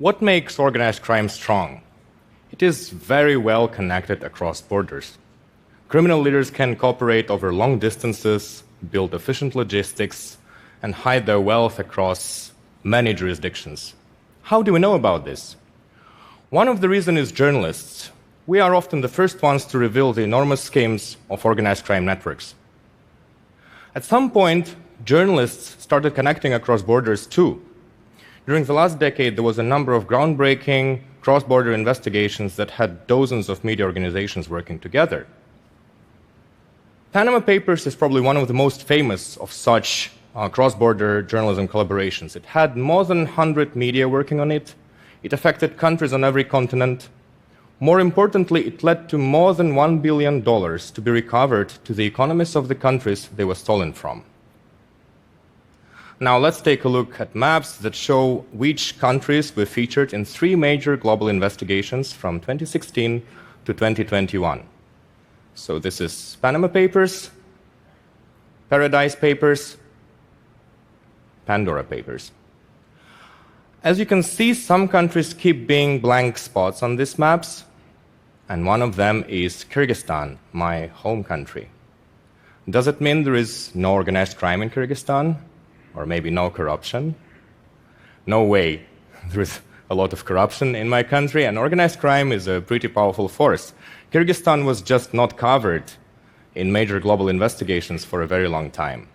What makes organized crime strong? It is very well connected across borders. Criminal leaders can cooperate over long distances, build efficient logistics, and hide their wealth across many jurisdictions. How do we know about this? One of the reasons is journalists. We are often the first ones to reveal the enormous schemes of organized crime networks. At some point, journalists started connecting across borders too. During the last decade, there was a number of groundbreaking cross-border investigations that had dozens of media organizations working together. Panama Papers is probably one of the most famous of such cross-border journalism collaborations. It had more than 100 media working on it. It affected countries on every continent. More importantly, it led to more than $1 billion to be recovered to the economies of the countries they were stolen from. Now let's take a look at maps that show which countries were featured in 3 major global investigations from 2016 to 2021. So this is Panama Papers, Paradise Papers, Pandora Papers. As you can see, some countries keep being blank spots on these maps, and one of them is Kyrgyzstan, my home country. Does it mean there is no organized crime in Kyrgyzstan? Or maybe no corruption? No way. There is a lot of corruption in my country, and organized crime is a pretty powerful force. Kyrgyzstan was just not covered in major global investigations for a very long time.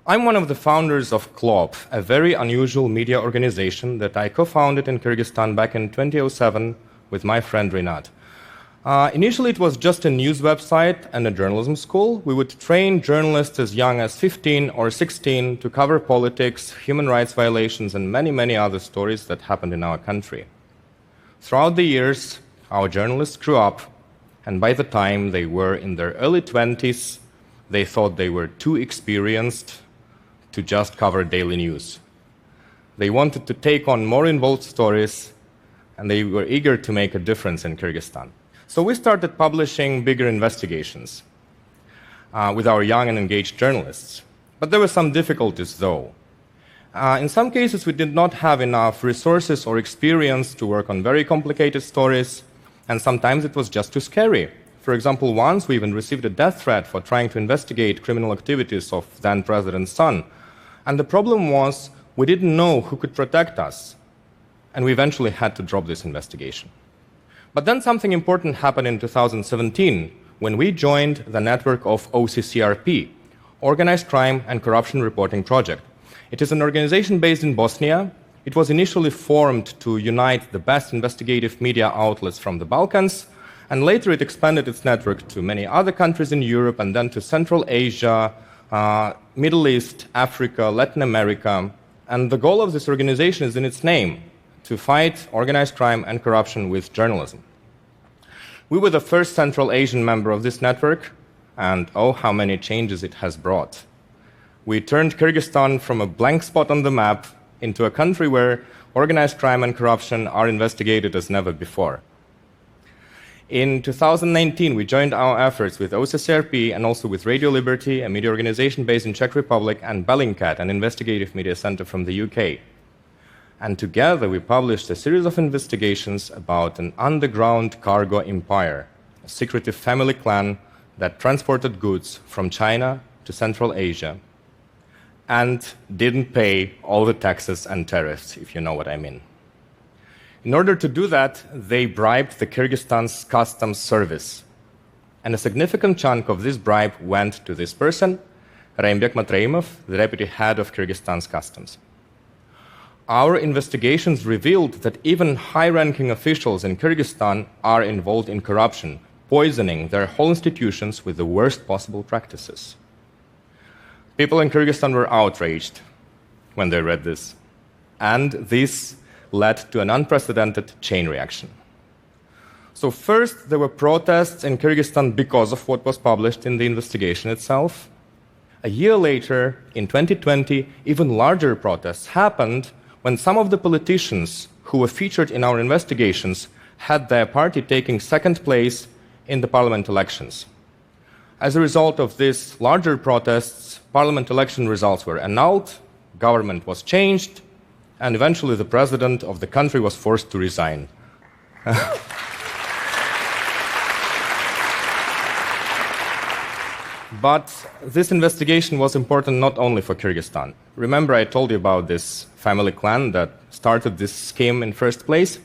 I'm one of the founders of KLOP, a very unusual media organization that I co-founded in Kyrgyzstan back in 2007 with my friend Rinat. Initially, it was just a news website and a journalism school. We would train journalists as young as 15 or 16 to cover politics, human rights violations, and many, many other stories that happened in our country. Throughout the years, our journalists grew up, and by the time they were in their early 20s, they thought they were too experienced to just cover daily news. They wanted to take on more involved stories, and they were eager to make a difference in Kyrgyzstan. So we started publishing bigger investigations with our young and engaged journalists. But there were some difficulties, though. In some cases, we did not have enough resources or experience to work on very complicated stories, and sometimes it was just too scary. For example, once we even received a death threat for trying to investigate criminal activities of then President's son. And the problem was we didn't know who could protect us, and we eventually had to drop this investigation. But then something important happened in 2017 when we joined the network of OCCRP, Organized Crime and Corruption Reporting Project. It is an organization based in Bosnia. It was initially formed to unite the best investigative media outlets from the Balkans, and later it expanded its network to many other countries in Europe and then to Central Asia, Middle East, Africa, Latin America. And the goal of this organization is in its name: to fight organized crime and corruption with journalism. We were the first Central Asian member of this network, and oh, how many changes it has brought. We turned Kyrgyzstan from a blank spot on the map into a country where organized crime and corruption are investigated as never before. In 2019, we joined our efforts with OCCRP and also with Radio Liberty, a media organization based in Czech Republic, and Bellingcat, an investigative media center from the UK. And together we published a series of investigations about an underground cargo empire, a secretive family clan that transported goods from China to Central Asia and didn't pay all the taxes and tariffs, if you know what I mean. In order to do that, they bribed the Kyrgyzstan's customs service. And a significant chunk of this bribe went to this person, Raimbek Matreimov, the deputy head of Kyrgyzstan's customs. Our investigations revealed that even high-ranking officials in Kyrgyzstan are involved in corruption, poisoning their whole institutions with the worst possible practices. People in Kyrgyzstan were outraged when they read this, and this led to an unprecedented chain reaction. So first, there were protests in Kyrgyzstan because of what was published in the investigation itself. A year later, in 2020, even larger protests happened when some of the politicians who were featured in our investigations had their party taking second place in the parliament elections. As a result of these larger protests, parliament election results were annulled, government was changed, and eventually the president of the country was forced to resign. But this investigation was important not only for Kyrgyzstan. Remember I told you about this family clan that started this scheme in first place?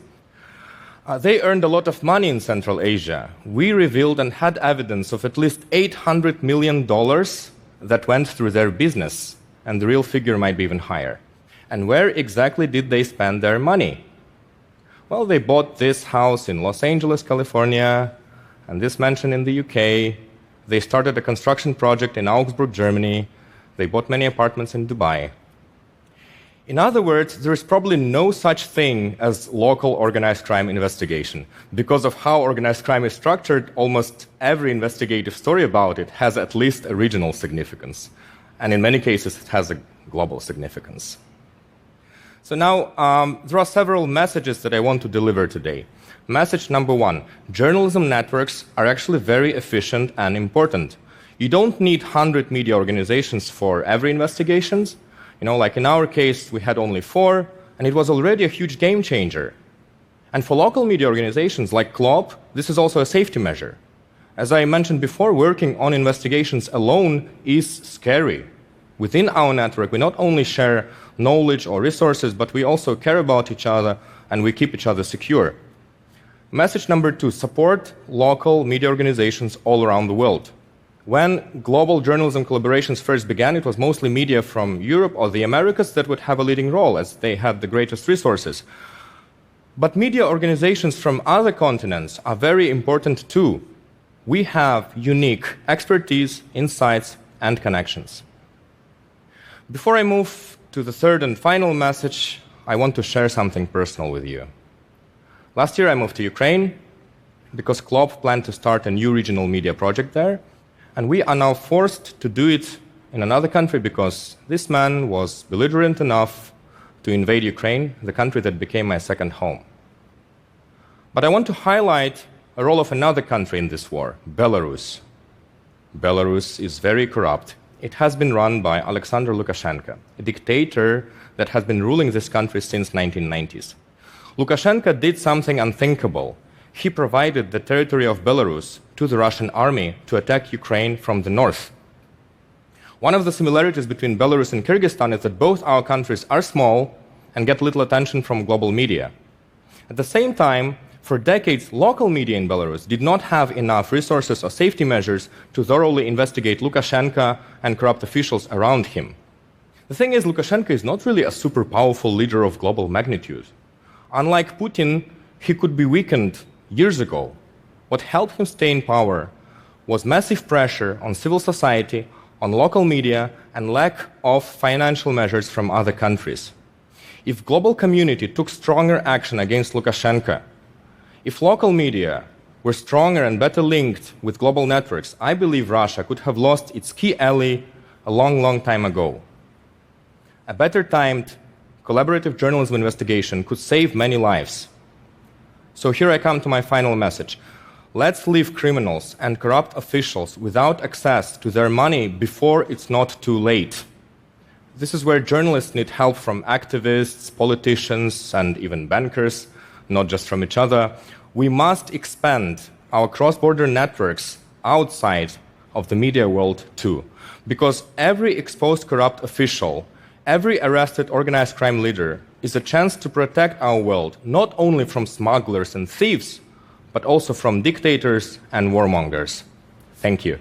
They earned a lot of money in Central Asia. We revealed and had evidence of at least $800 million that went through their business, and the real figure might be even higher. And where exactly did they spend their money? Well, they bought this house in Los Angeles, California, and this mansion in the UK. They started a construction project in Augsburg, Germany. They bought many apartments in Dubai. In other words, there is probably no such thing as local organized crime investigation. Because of how organized crime is structured, almost every investigative story about it has at least a regional significance. And in many cases, it has a global significance. So now, there are several messages that I want to deliver today. Message number one, journalism networks are actually very efficient and important. You don't need 100 media organizations for every investigation. Like in our case, we had only 4, and it was already a huge game changer. And for local media organizations like CLOP, this is also a safety measure. As I mentioned before, working on investigations alone is scary. Within our network, we not only share knowledge or resources, but we also care about each other and we keep each other secure. Message number 2, support local media organizations all around the world. When global journalism collaborations first began, it was mostly media from Europe or the Americas that would have a leading role, as they had the greatest resources. But media organizations from other continents are very important too. We have unique expertise, insights, and connections. Before I move to the third and final message, I want to share something personal with you. Last year I moved to Ukraine because CLOP planned to start a new regional media project there. And we are now forced to do it in another country because this man was belligerent enough to invade Ukraine, the country that became my second home. But I want to highlight a role of another country in this war, Belarus. Belarus is very corrupt. It has been run by Alexander Lukashenko, a dictator that has been ruling this country since the 1990s. Lukashenko did something unthinkable. He provided the territory of Belarus to the Russian army to attack Ukraine from the north. One of the similarities between Belarus and Kyrgyzstan is that both our countries are small and get little attention from global media. At the same time, for decades, local media in Belarus did not have enough resources or safety measures to thoroughly investigate Lukashenko and corrupt officials around him. The thing is, Lukashenko is not really a super powerful leader of global magnitude. Unlike Putin, he could be weakened years ago. What helped him stay in power was massive pressure on civil society, on local media, and lack of financial measures from other countries. If global community took stronger action against Lukashenko, if local media were stronger and better linked with global networks, I believe Russia could have lost its key ally a long, long time ago. A better timed, collaborative journalism investigation could save many lives. So here I come to my final message. Let's leave criminals and corrupt officials without access to their money before it's not too late. This is where journalists need help from activists, politicians, and even bankers, not just from each other. We must expand our cross-border networks outside of the media world too, because every exposed corrupt official, every arrested organized crime leader is a chance to protect our world not only from smugglers and thieves, but also from dictators and warmongers. Thank you.